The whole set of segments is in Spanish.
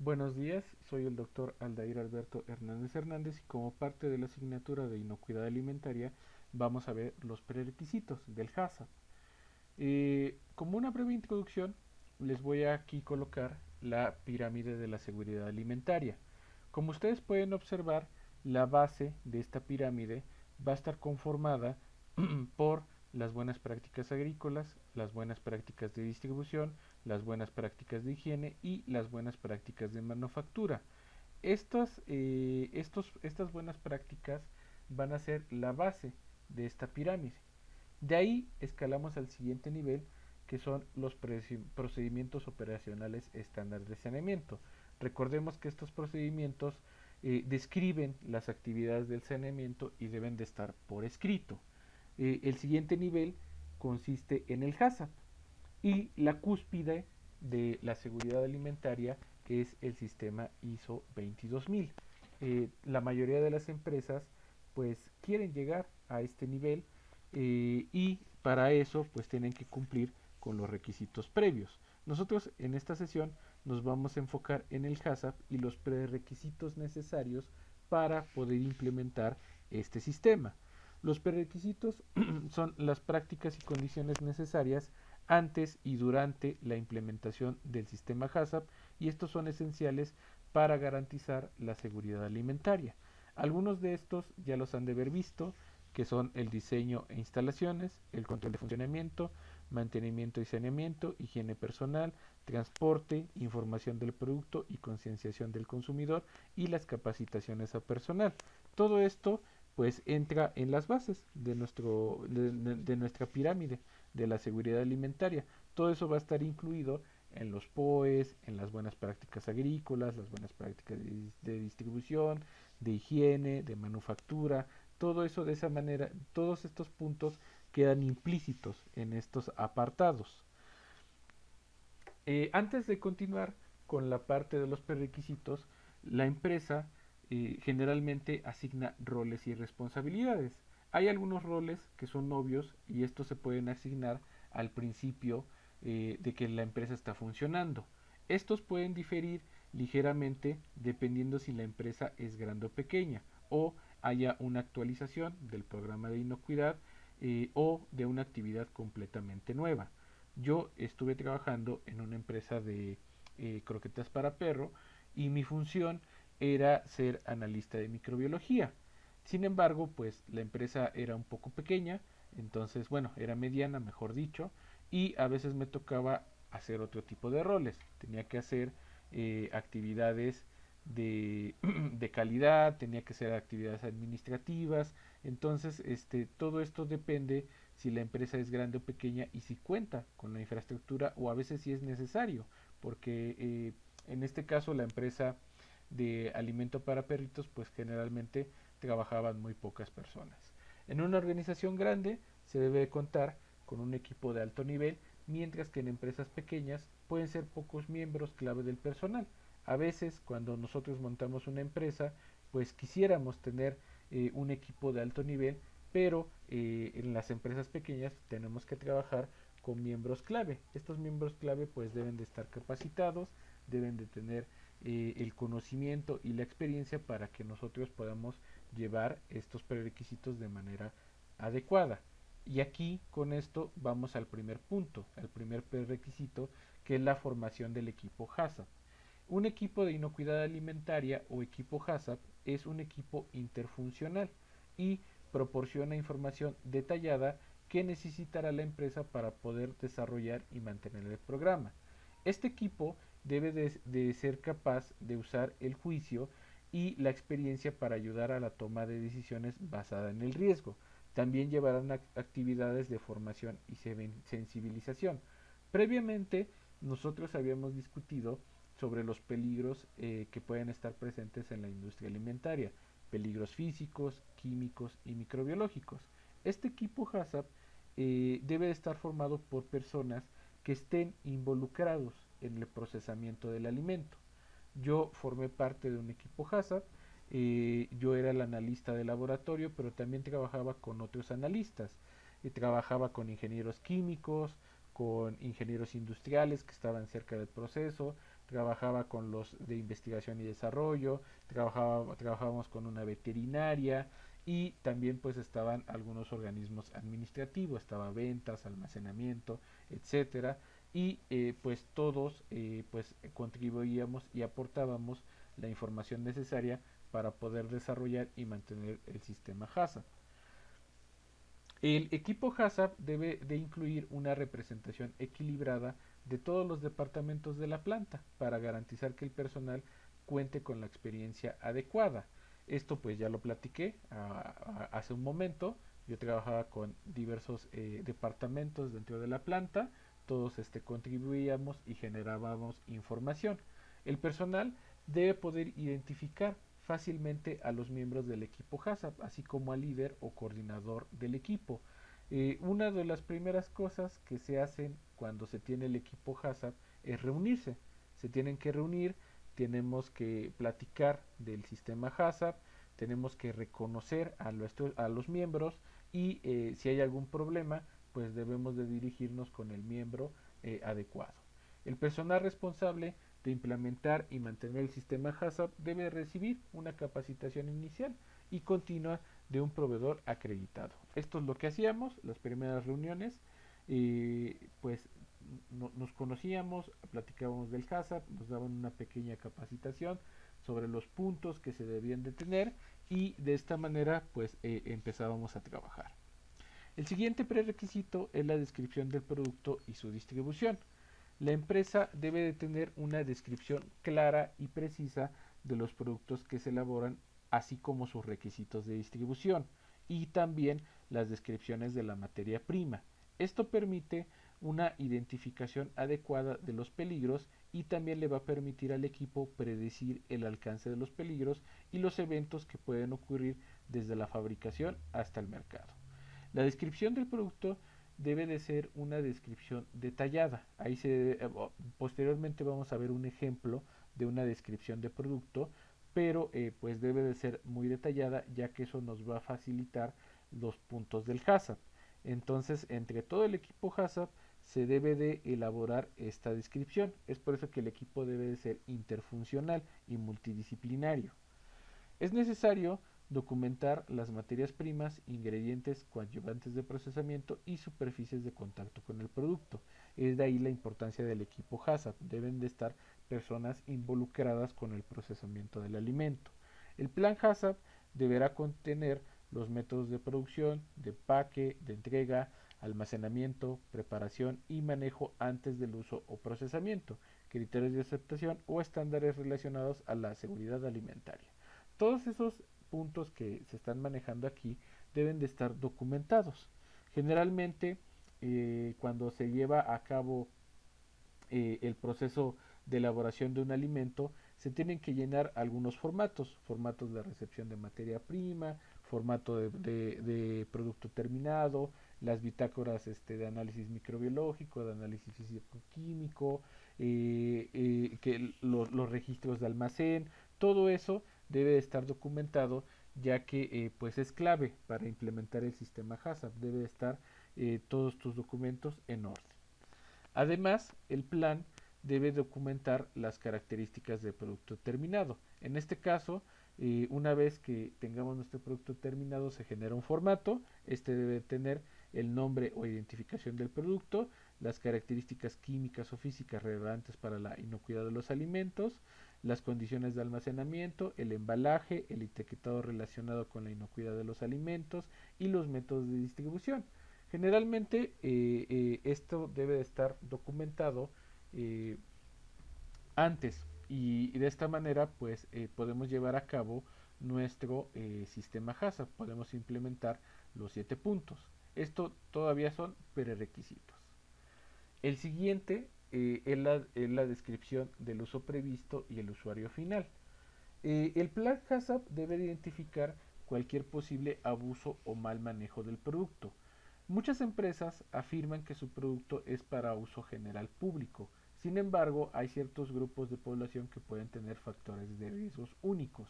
Buenos días, soy el doctor Aldair Alberto Hernández Hernández y como parte de la asignatura de inocuidad alimentaria vamos a ver los prerequisitos del HACCP. Como una breve introducción, les voy a aquí colocar la pirámide de la seguridad alimentaria. Como ustedes pueden observar, la base de esta pirámide va a estar conformada por las buenas prácticas agrícolas, las buenas prácticas de distribución, las buenas prácticas de higiene y las buenas prácticas de manufactura. Estas buenas prácticas van a ser la base de esta pirámide. De ahí escalamos al siguiente nivel, que son los procedimientos operacionales estándar de saneamiento. Recordemos que estos procedimientos describen las actividades del saneamiento y deben de estar por escrito. El siguiente nivel consiste en el HACCP y la cúspide de la seguridad alimentaria es el sistema ISO 22000. La mayoría de las empresas pues quieren llegar a este nivel y para eso pues tienen que cumplir con los requisitos previos. Nosotros en esta sesión nos vamos a enfocar en el HACCP y los prerequisitos necesarios para poder implementar este sistema. Los prerequisitos son las prácticas y condiciones necesarias antes y durante la implementación del sistema HACCP y estos son esenciales para garantizar la seguridad alimentaria. Algunos de estos ya los han de haber visto, que son el diseño e instalaciones, el control de funcionamiento, mantenimiento y saneamiento, higiene personal, transporte, información del producto y concienciación del consumidor y las capacitaciones a personal. Todo esto pues entra en las bases de nuestra pirámide de la seguridad alimentaria. Todo eso va a estar incluido en los POEs, en las buenas prácticas agrícolas, las buenas prácticas de distribución, de higiene, de manufactura, todo eso de esa manera, todos estos puntos quedan implícitos en estos apartados. Antes de continuar con la parte de los prerequisitos, la empresa generalmente asigna roles y responsabilidades. Hay algunos roles que son obvios y estos se pueden asignar al principio de que la empresa está funcionando. Estos pueden diferir ligeramente dependiendo si la empresa es grande o pequeña o haya una actualización del programa de inocuidad o de una actividad completamente nueva. Yo estuve trabajando en una empresa de croquetas para perro y mi función era ser analista de microbiología. Sin embargo, pues la empresa era un poco pequeña, entonces, bueno, era mediana, mejor dicho, y a veces me tocaba hacer otro tipo de roles. Tenía que hacer actividades de, de calidad, tenía que hacer actividades administrativas, entonces todo esto depende si la empresa es grande o pequeña y si cuenta con la infraestructura o a veces si es necesario, porque en este caso la empresa de alimento para perritos pues generalmente trabajaban muy pocas personas. En una organización grande se debe contar con un equipo de alto nivel, mientras que en empresas pequeñas pueden ser pocos miembros clave del personal. A veces cuando nosotros montamos una empresa pues quisiéramos tener un equipo de alto nivel, pero en las empresas pequeñas tenemos que trabajar con miembros clave. Estos miembros clave pues deben de estar capacitados, deben de tener el conocimiento y la experiencia para que nosotros podamos llevar estos prerequisitos de manera adecuada. Y aquí con esto vamos al primer punto, al primer prerequisito, que es la formación del equipo HACCP. Un equipo de inocuidad alimentaria o equipo HACCP es un equipo interfuncional y proporciona información detallada que necesitará la empresa para poder desarrollar y mantener el programa. Este equipo debe de ser capaz de usar el juicio y la experiencia para ayudar a la toma de decisiones basada en el riesgo. También llevarán actividades de formación y sensibilización. Previamente, nosotros habíamos discutido sobre los peligros que pueden estar presentes en la industria alimentaria, peligros físicos, químicos y microbiológicos. Este equipo HACCP debe estar formado por personas que estén involucrados en el procesamiento del alimento. Yo formé parte de un equipo HACCP, yo era el analista de laboratorio, pero también trabajaba con otros analistas. Trabajaba con ingenieros químicos, con ingenieros industriales que estaban cerca del proceso, trabajaba con los de investigación y desarrollo, trabajábamos con una veterinaria y también pues estaban algunos organismos administrativos, estaba ventas, almacenamiento, etcétera, y pues todos pues contribuíamos y aportábamos la información necesaria para poder desarrollar y mantener el sistema HACCP. El equipo HACCP debe de incluir una representación equilibrada de todos los departamentos de la planta para garantizar que el personal cuente con la experiencia adecuada. Esto pues ya lo platiqué hace un momento. Yo trabajaba con diversos departamentos dentro de la planta. Todos contribuíamos y generábamos información. El personal debe poder identificar fácilmente a los miembros del equipo HACCP, así como al líder o coordinador del equipo. Una de las primeras cosas que se hacen cuando se tiene el equipo HACCP es reunirse. Se tienen que reunir, tenemos que platicar del sistema HACCP, tenemos que reconocer a los miembros y si hay algún problema, pues debemos de dirigirnos con el miembro adecuado. El personal responsable de implementar y mantener el sistema HACCP debe recibir una capacitación inicial y continua de un proveedor acreditado. Esto es lo que hacíamos, las primeras reuniones, pues nos conocíamos, platicábamos del HACCP, nos daban una pequeña capacitación sobre los puntos que se debían de tener y de esta manera pues empezábamos a trabajar. El siguiente prerequisito es la descripción del producto y su distribución. La empresa debe de tener una descripción clara y precisa de los productos que se elaboran, así como sus requisitos de distribución y también las descripciones de la materia prima. Esto permite una identificación adecuada de los peligros y también le va a permitir al equipo predecir el alcance de los peligros y los eventos que pueden ocurrir desde la fabricación hasta el mercado. La descripción del producto debe de ser una descripción detallada. Posteriormente vamos a ver un ejemplo de una descripción de producto, pero pues debe de ser muy detallada, ya que eso nos va a facilitar los puntos del HACCP. Entonces, entre todo el equipo HACCP se debe de elaborar esta descripción. Es por eso que el equipo debe de ser interfuncional y multidisciplinario. Es necesario documentar las materias primas, ingredientes, coadyuvantes de procesamiento y superficies de contacto con el producto. Es de ahí la importancia del equipo HACCP. Deben de estar personas involucradas con el procesamiento del alimento. El plan HACCP deberá contener los métodos de producción, de empaque, de entrega, almacenamiento, preparación y manejo antes del uso o procesamiento, criterios de aceptación o estándares relacionados a la seguridad alimentaria. Todos esos puntos que se están manejando aquí deben de estar documentados. Generalmente, cuando se lleva a cabo el proceso de elaboración de un alimento, se tienen que llenar algunos formatos de recepción de materia prima, formato de producto terminado, las bitácoras de análisis microbiológico, de análisis físico-químico, los registros de almacén, todo eso debe de estar documentado, ya que pues es clave para implementar el sistema HACCP. Debe de estar todos tus documentos en orden. Además, el plan debe documentar las características del producto terminado. En este caso, una vez que tengamos nuestro producto terminado, se genera un formato. Este debe tener el nombre o identificación del producto, las características químicas o físicas relevantes para la inocuidad de los alimentos, las condiciones de almacenamiento, el embalaje, el etiquetado relacionado con la inocuidad de los alimentos y los métodos de distribución. Generalmente esto debe de estar documentado eh, antes y de esta manera pues podemos llevar a cabo nuestro sistema HACCP, podemos implementar los 7 puntos. Esto todavía son prerequisitos. El siguiente es la descripción del uso previsto y el usuario final. El plan HACCP debe identificar cualquier posible abuso o mal manejo del producto. Muchas empresas afirman que su producto es para uso general público. Sin embargo, hay ciertos grupos de población que pueden tener factores de riesgos únicos.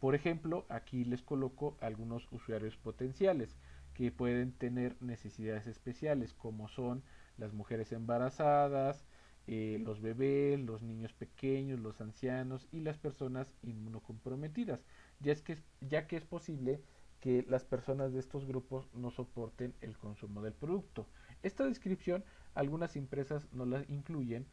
Por ejemplo, aquí les coloco algunos usuarios potenciales que pueden tener necesidades especiales, como son las mujeres embarazadas, los bebés, los niños pequeños, los ancianos y las personas inmunocomprometidas, ya que es posible que las personas de estos grupos no soporten el consumo del producto. Esta descripción algunas empresas no la incluyen,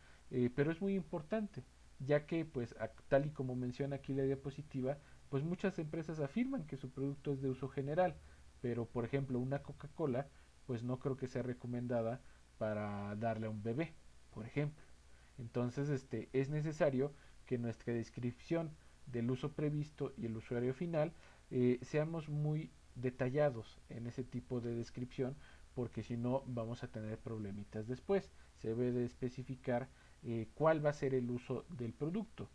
pero es muy importante, ya que pues tal y como menciona aquí la diapositiva, pues muchas empresas afirman que su producto es de uso general, pero por ejemplo una Coca-Cola pues no creo que sea recomendada para darle a un bebé, por ejemplo. Entonces, es necesario que nuestra descripción del uso previsto y el usuario final seamos muy detallados en ese tipo de descripción, porque si no vamos a tener problemitas después. Se debe de especificar cuál va a ser el uso del producto.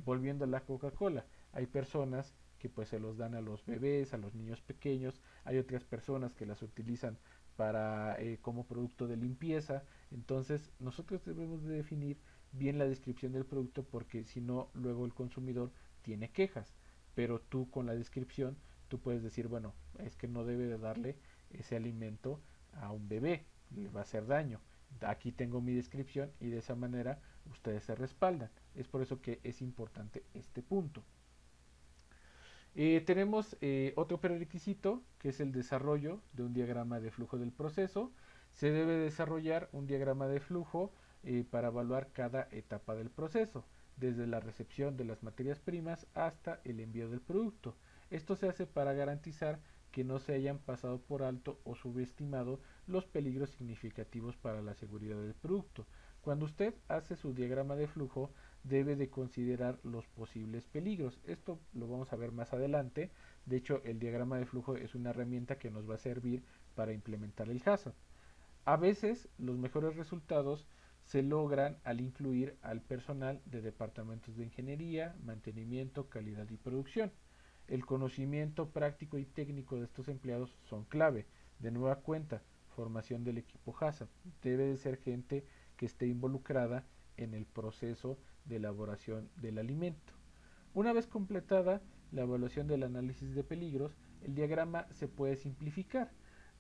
Volviendo a la Coca-Cola, hay personas que pues se los dan a los bebés, a los niños pequeños, hay otras personas que las utilizan para como producto de limpieza. Entonces nosotros debemos de definir bien la descripción del producto, porque si no luego el consumidor tiene quejas, pero tú con la descripción tú puedes decir, bueno, es que no debe de darle ese alimento a un bebé, le va a hacer daño. Aquí tengo mi descripción y de esa manera ustedes se respaldan. Es por eso que es importante este punto. Tenemos otro prerequisito que es el desarrollo de un diagrama de flujo del proceso. Se debe desarrollar un diagrama de flujo para evaluar cada etapa del proceso, desde la recepción de las materias primas hasta el envío del producto. Esto se hace para garantizar que no se hayan pasado por alto o subestimado los peligros significativos para la seguridad del producto. Cuando usted hace su diagrama de flujo, debe de considerar los posibles peligros. Esto lo vamos a ver más adelante. De hecho, el diagrama de flujo es una herramienta que nos va a servir para implementar el HACCP. A veces los mejores resultados se logran al incluir al personal de departamentos de ingeniería, mantenimiento, calidad y producción. El conocimiento práctico y técnico de estos empleados son clave. De nueva cuenta, formación del equipo HACCP. Debe de ser gente que esté involucrada en el proceso de elaboración del alimento. Una vez completada la evaluación del análisis de peligros, el diagrama se puede simplificar.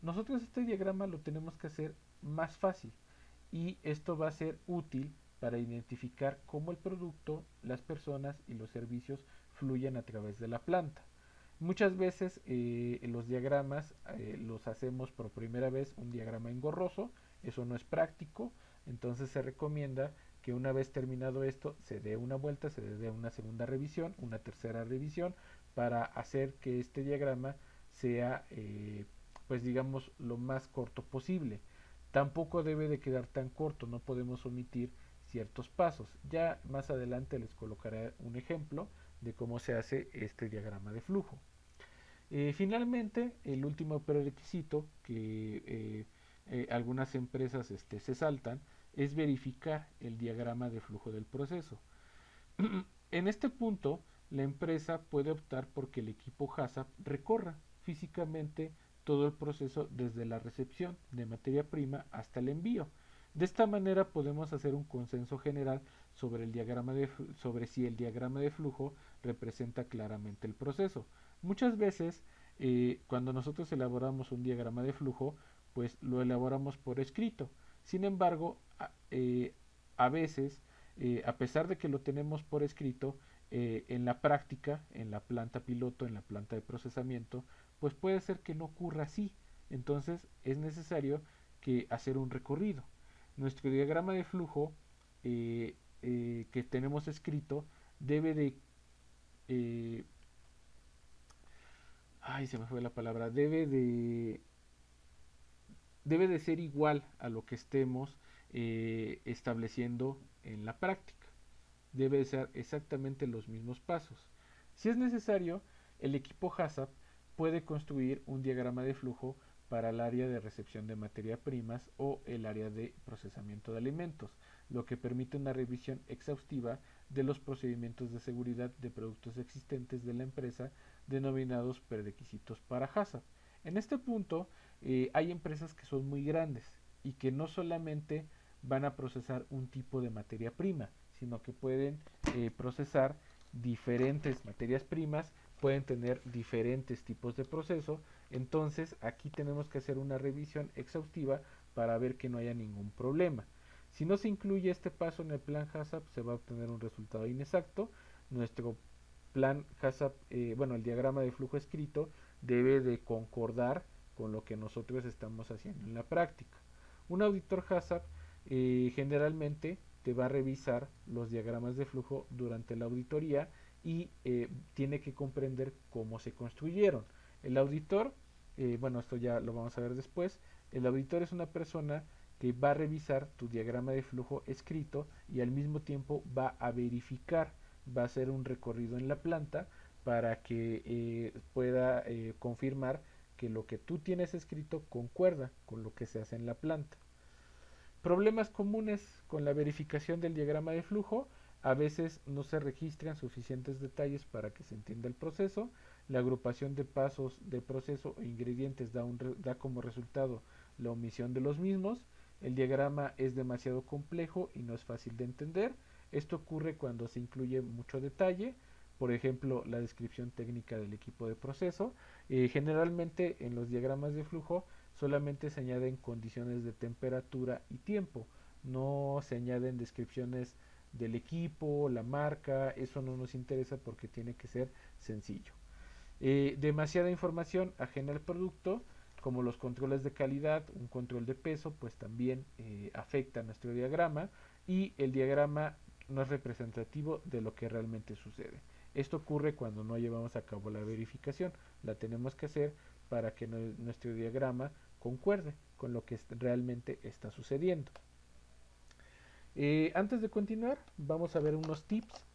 Nosotros este diagrama lo tenemos que hacer más fácil, y esto va a ser útil para identificar cómo el producto, las personas y los servicios fluyen a través de la planta. Muchas veces los diagramas los hacemos por primera vez un diagrama engorroso, eso no es práctico, entonces se recomienda que una vez terminado esto se dé una vuelta, se dé una segunda revisión, una tercera revisión, para hacer que este diagrama sea pues digamos lo más corto posible. Tampoco debe de quedar tan corto, no podemos omitir ciertos pasos. Ya más adelante les colocaré un ejemplo de cómo se hace este diagrama de flujo. Finalmente, el último prerequisito que algunas empresas se saltan es verificar el diagrama de flujo del proceso. En este punto, la empresa puede optar por que el equipo HACCP recorra físicamente todo el proceso desde la recepción de materia prima hasta el envío. De esta manera podemos hacer un consenso general sobre, sobre si el diagrama de flujo representa claramente el proceso. Muchas veces, cuando nosotros elaboramos un diagrama de flujo, pues lo elaboramos por escrito. Sin embargo, a veces, a pesar de que lo tenemos por escrito, en la práctica, en la planta piloto, en la planta de procesamiento, pues puede ser que no ocurra así. Entonces es necesario que hacer un recorrido. Nuestro diagrama de flujo que tenemos escrito debe de ay, se me fue la palabra, debe de ser igual a lo que estemos estableciendo en la práctica. Debe de ser exactamente los mismos pasos. Si es necesario, el equipo HACCP puede construir un diagrama de flujo para el área de recepción de materias primas o el área de procesamiento de alimentos, lo que permite una revisión exhaustiva de los procedimientos de seguridad de productos existentes de la empresa, denominados prerequisitos para HACCP. En este punto, hay empresas que son muy grandes y que no solamente van a procesar un tipo de materia prima, sino que pueden procesar diferentes materias primas, pueden tener diferentes tipos de proceso. Entonces aquí tenemos que hacer una revisión exhaustiva para ver que no haya ningún problema. Si no se incluye este paso en el plan HACCP, se va a obtener un resultado inexacto. Nuestro plan HACCP, bueno, el diagrama de flujo escrito debe de concordar con lo que nosotros estamos haciendo en la práctica. Un auditor HACCP generalmente te va a revisar los diagramas de flujo durante la auditoría y tiene que comprender cómo se construyeron. El auditor, bueno, esto ya lo vamos a ver después, el auditor es una persona que va a revisar tu diagrama de flujo escrito y al mismo tiempo va a verificar, va a hacer un recorrido en la planta para que pueda confirmar que lo que tú tienes escrito concuerda con lo que se hace en la planta. Problemas comunes con la verificación del diagrama de flujo: a veces no se registran suficientes detalles para que se entienda el proceso, la agrupación de pasos de proceso e ingredientes da como resultado la omisión de los mismos, el diagrama es demasiado complejo y no es fácil de entender. Esto ocurre cuando se incluye mucho detalle, por ejemplo, la descripción técnica del equipo de proceso. Generalmente en los diagramas de flujo solamente se añaden condiciones de temperatura y tiempo, no se añaden descripciones del equipo, la marca, eso no nos interesa porque tiene que ser sencillo. Demasiada información ajena al producto, como los controles de calidad, un control de peso, pues también afecta a nuestro diagrama, y el diagrama no es representativo de lo que realmente sucede. Esto ocurre cuando no llevamos a cabo la verificación, la tenemos que hacer para que nuestro diagrama concuerde con lo que realmente está sucediendo. Antes de continuar, vamos a ver unos tips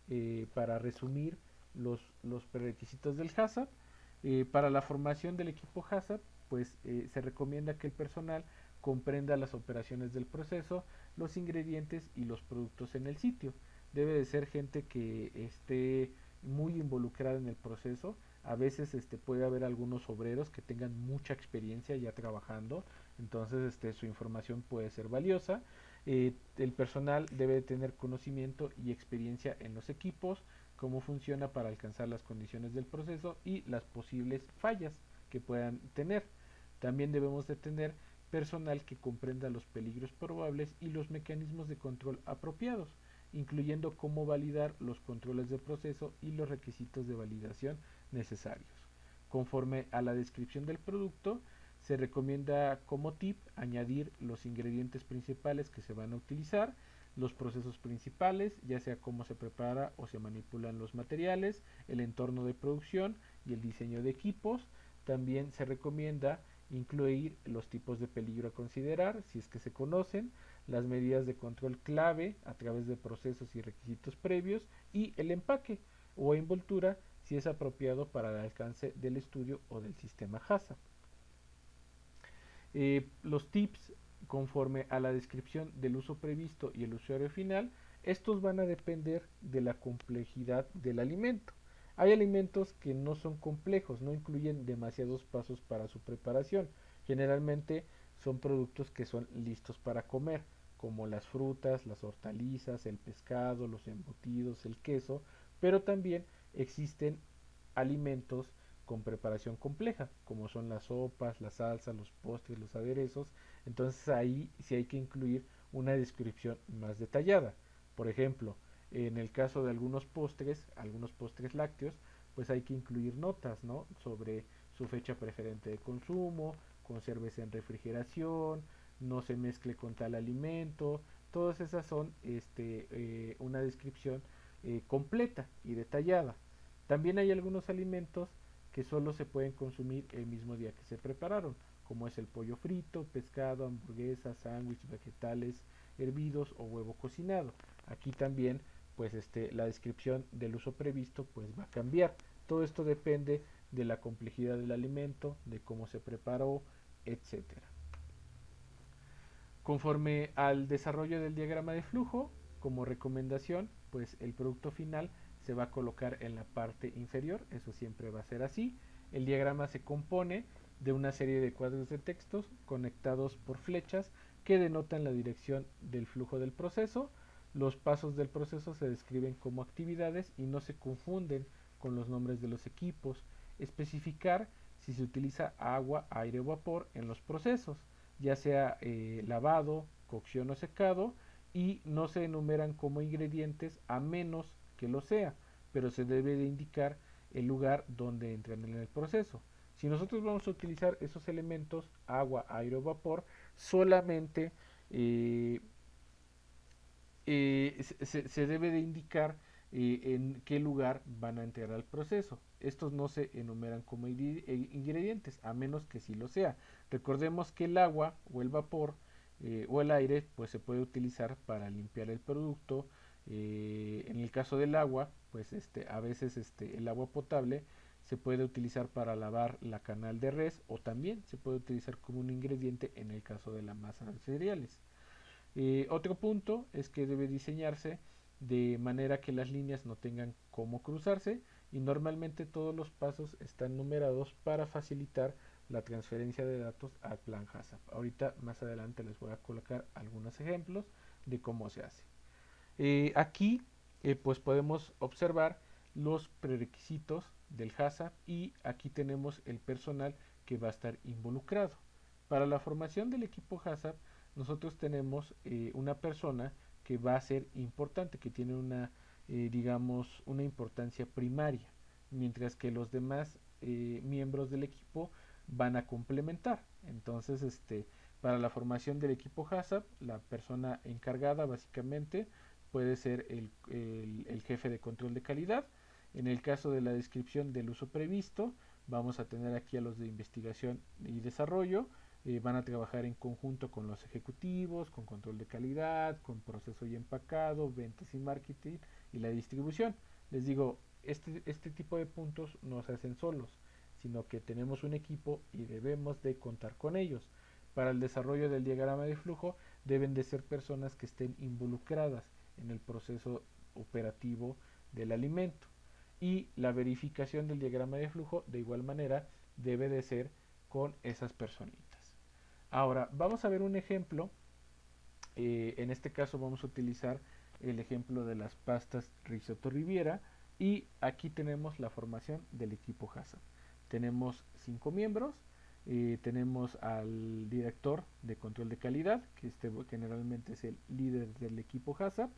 para resumir los prerequisitos del HACCP. Para la formación del equipo HACCP, pues se recomienda que el personal comprenda las operaciones del proceso, los ingredientes y los productos en el sitio. Debe de ser gente que esté muy involucrada en el proceso. A veces puede haber algunos obreros que tengan mucha experiencia ya trabajando, entonces su información puede ser valiosa. El personal debe tener conocimiento y experiencia en los equipos, cómo funciona para alcanzar las condiciones del proceso y las posibles fallas que puedan tener. También debemos de tener personal que comprenda los peligros probables y los mecanismos de control apropiados, incluyendo cómo validar los controles de proceso y los requisitos de validación necesarios. Conforme a la descripción del producto, se recomienda como tip añadir los ingredientes principales que se van a utilizar, los procesos principales, ya sea cómo se prepara o se manipulan los materiales, el entorno de producción y el diseño de equipos. También se recomienda incluir los tipos de peligro a considerar, si es que se conocen, las medidas de control clave a través de procesos y requisitos previos, y el empaque o envoltura si es apropiado para el alcance del estudio o del sistema HACCP. Los tips conforme a la descripción del uso previsto y el usuario final, estos van a depender de la complejidad del alimento. Hay alimentos que no son complejos, no incluyen demasiados pasos para su preparación. Generalmente son productos que son listos para comer, como las frutas, las hortalizas, el pescado, los embutidos, el queso, pero también existen alimentos con preparación compleja, como son las sopas, las salsas, los postres, los aderezos. Entonces ahí sí hay que incluir una descripción más detallada. Por ejemplo, en el caso de algunos postres lácteos, pues hay que incluir notas, ¿no?, sobre su fecha preferente de consumo, consérvese en refrigeración, no se mezcle con tal alimento. Todas esas son una descripción completa y detallada. También hay algunos alimentos que solo se pueden consumir el mismo día que se prepararon, como es el pollo frito, pescado, hamburguesas, sándwiches, vegetales hervidos o huevo cocinado. Aquí también pues la descripción del uso previsto pues va a cambiar. Todo esto depende de la complejidad del alimento, de cómo se preparó, etcétera. Conforme al desarrollo del diagrama de flujo, como recomendación, pues el producto final se va a colocar en la parte inferior, eso siempre va a ser así. El diagrama se compone de una serie de cuadros de textos conectados por flechas que denotan la dirección del flujo del proceso. Los pasos del proceso se describen como actividades y no se confunden con los nombres de los equipos. Especificar si se utiliza agua, aire o vapor en los procesos, ya sea lavado, cocción o secado, y no se enumeran como ingredientes a menos que lo sea, pero se debe de indicar el lugar donde entran en el proceso. Si nosotros vamos a utilizar esos elementos, agua, aire o vapor, solamente eh, se debe de indicar en qué lugar van a entrar al proceso. Estos no se enumeran como ingredientes, a menos que sí lo sea. Recordemos que el agua o el vapor o el aire pues se puede utilizar para limpiar el producto. En el caso del agua, pues a veces el agua potable se puede utilizar para lavar la canal de res o también se puede utilizar como un ingrediente en el caso de la masa de cereales. Otro punto es que debe diseñarse de manera que las líneas no tengan cómo cruzarse y normalmente todos los pasos están numerados para facilitar la transferencia de datos al plan HACCP. Ahorita más adelante les voy a colocar algunos ejemplos de cómo se hace. Aquí pues podemos observar los prerequisitos del HACCP y aquí tenemos el personal que va a estar involucrado. Para la formación del equipo HACCP nosotros tenemos una persona que va a ser importante, que tiene digamos, una importancia primaria, mientras que los demás miembros del equipo van a complementar. Entonces, para la formación del equipo HACCP, la persona encargada básicamente puede ser el jefe de control de calidad. En el caso de la descripción del uso previsto, vamos a tener aquí a los de investigación y desarrollo. Van a trabajar en conjunto con los ejecutivos, con control de calidad, con proceso y empacado, ventas y marketing y la distribución. Les digo, este tipo de puntos no se hacen solos, sino que tenemos un equipo y debemos de contar con ellos. Para el desarrollo del diagrama de flujo deben de ser personas que estén involucradas en el proceso operativo del alimento. Y la verificación del diagrama de flujo de igual manera debe de ser con esas personitas. Ahora, vamos a ver un ejemplo. En este caso vamos a utilizar el ejemplo de las pastas Risotto Riviera y aquí tenemos la formación del equipo HACCP. Tenemos 5 miembros, tenemos al director de control de calidad, que generalmente es el líder del equipo HACCP,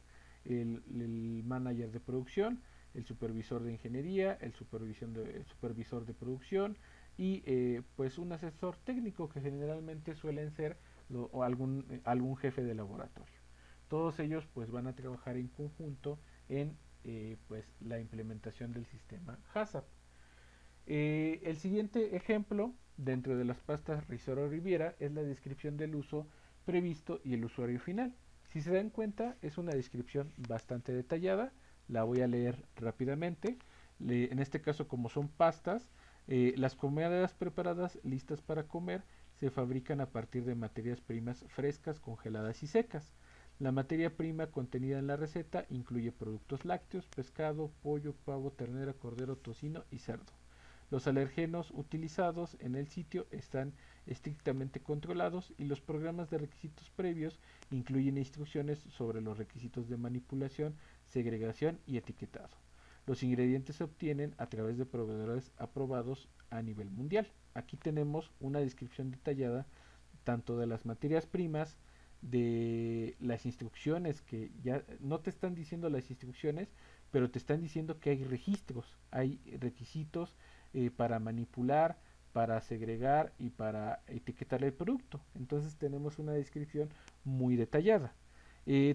el manager de producción, el supervisor de ingeniería, el supervisor de producción y pues un asesor técnico que generalmente suelen ser o algún jefe de laboratorio. Todos ellos pues van a trabajar en conjunto en pues la implementación del sistema HACCP. El siguiente ejemplo dentro de las pastas Risotto Riviera es la descripción del uso previsto y el usuario final. Si se dan cuenta es una descripción bastante detallada, la voy a leer rápidamente. En este caso como son pastas, las comidas preparadas listas para comer se fabrican a partir de materias primas frescas, congeladas y secas. La materia prima contenida en la receta incluye productos lácteos, pescado, pollo, pavo, ternera, cordero, tocino y cerdo. Los alergenos utilizados en el sitio están estrictamente controlados y los programas de requisitos previos incluyen instrucciones sobre los requisitos de manipulación, segregación y etiquetado. Los ingredientes se obtienen a través de proveedores aprobados a nivel mundial. Aquí tenemos una descripción detallada tanto de las materias primas, de las instrucciones, que ya no te están diciendo las instrucciones, pero te están diciendo que hay registros, hay requisitos para manipular, para segregar y para etiquetar el producto. Entonces tenemos una descripción muy detallada.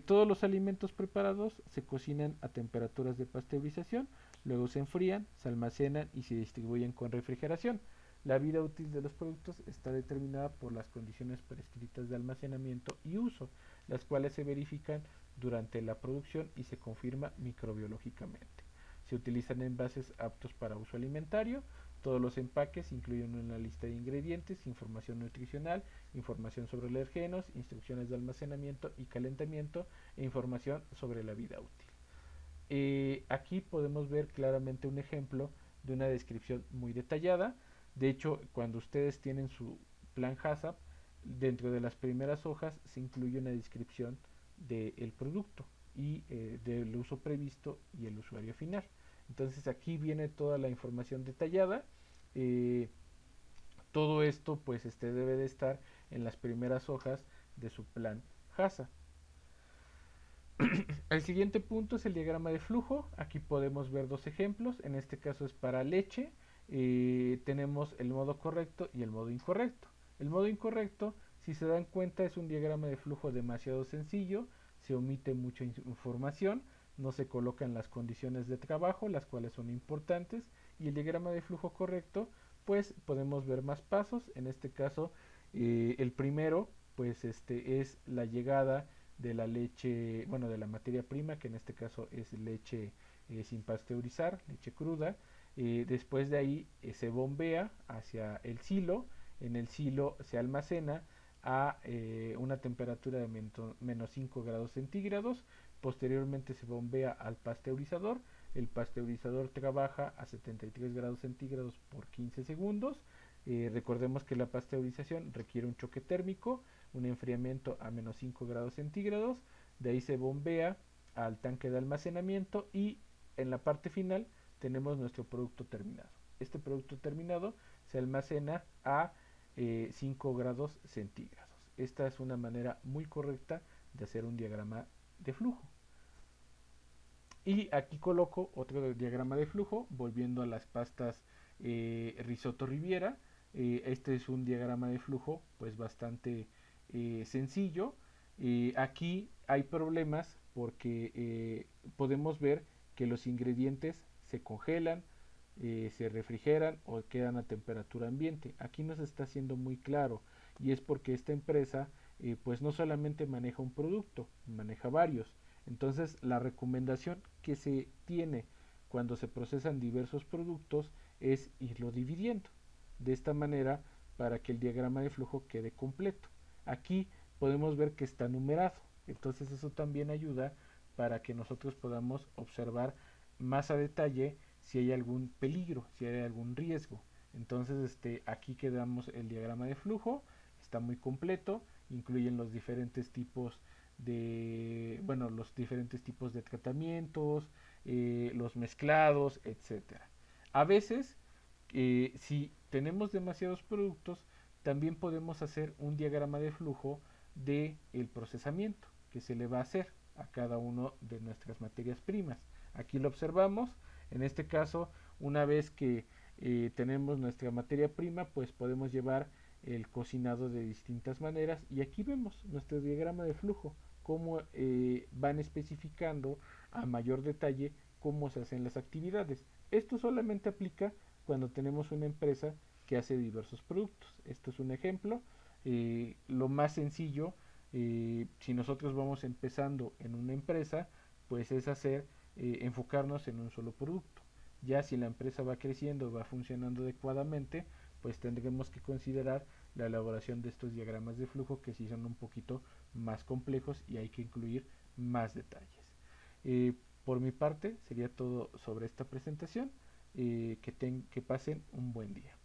Todos los alimentos preparados se cocinan a temperaturas de pasteurización, luego se enfrían, se almacenan y se distribuyen con refrigeración. La vida útil de los productos está determinada por las condiciones prescritas de almacenamiento y uso, las cuales se verifican durante la producción y se confirma microbiológicamente. Se utilizan envases aptos para uso alimentario. Todos los empaques incluyen una lista de ingredientes, información nutricional, información sobre alergenos, instrucciones de almacenamiento y calentamiento e información sobre la vida útil. Aquí podemos ver claramente un ejemplo de una descripción muy detallada. De hecho, cuando ustedes tienen su plan HACCP, dentro de las primeras hojas se incluye una descripción del producto y del uso previsto y el usuario final. Entonces aquí viene toda la información detallada. Eh, Todo esto pues debe de estar en las primeras hojas de su plan HACCP. El siguiente punto es el diagrama de flujo. Aquí podemos ver dos ejemplos. En este caso es para leche. Tenemos el modo correcto y el modo incorrecto. El modo incorrecto, si se dan cuenta, es un diagrama de flujo demasiado sencillo. Se omite mucha información. No se colocan las condiciones de trabajo, las cuales son importantes. Y el diagrama de flujo correcto, pues podemos ver más pasos. En este caso, el primero, pues es la llegada de la leche, bueno, de la materia prima, que en este caso es leche sin pasteurizar, leche cruda. Después de ahí se bombea hacia el silo. En el silo se almacena a una temperatura de menos 5 grados centígrados. Posteriormente se bombea al pasteurizador. El pasteurizador trabaja a 73 grados centígrados por 15 segundos. Recordemos que la pasteurización requiere un choque térmico, un enfriamiento a menos 5 grados centígrados. De ahí se bombea al tanque de almacenamiento y en la parte final tenemos nuestro producto terminado. Este producto terminado se almacena a 5 grados centígrados. Esta es una manera muy correcta de hacer un diagrama de flujo. Y aquí coloco otro diagrama de flujo, volviendo a las pastas risotto riviera. Este es un diagrama de flujo pues bastante sencillo. Aquí hay problemas porque podemos ver que los ingredientes se congelan, se refrigeran o quedan a temperatura ambiente. Aquí no se está haciendo muy claro y es porque esta empresa pues no solamente maneja un producto, maneja varios. Entonces la recomendación que se tiene cuando se procesan diversos productos es irlo dividiendo. De esta manera para que el diagrama de flujo quede completo. Aquí podemos ver que está numerado. Entonces eso también ayuda para que nosotros podamos observar más a detalle si hay algún peligro, si hay algún riesgo. Entonces aquí quedamos el diagrama de flujo, está muy completo, incluyen los diferentes tipos los diferentes tipos de tratamientos, los mezclados, etcétera. A veces, si tenemos demasiados productos, también podemos hacer un diagrama de flujo de el procesamiento que se le va a hacer a cada uno de nuestras materias primas. Aquí lo observamos. En este caso, una vez que tenemos nuestra materia prima, pues podemos llevar el cocinado de distintas maneras y aquí vemos nuestro diagrama de flujo, cómo van especificando a mayor detalle cómo se hacen las actividades. Esto solamente aplica cuando tenemos una empresa que hace diversos productos. Esto es un ejemplo. Lo más sencillo, si nosotros vamos empezando en una empresa, pues es enfocarnos en un solo producto. Ya si la empresa va creciendo, va funcionando adecuadamente, pues tendremos que considerar la elaboración de estos diagramas de flujo que sí son un poquito más complejos y hay que incluir más detalles. Por mi parte sería todo sobre esta presentación. Que pasen un buen día.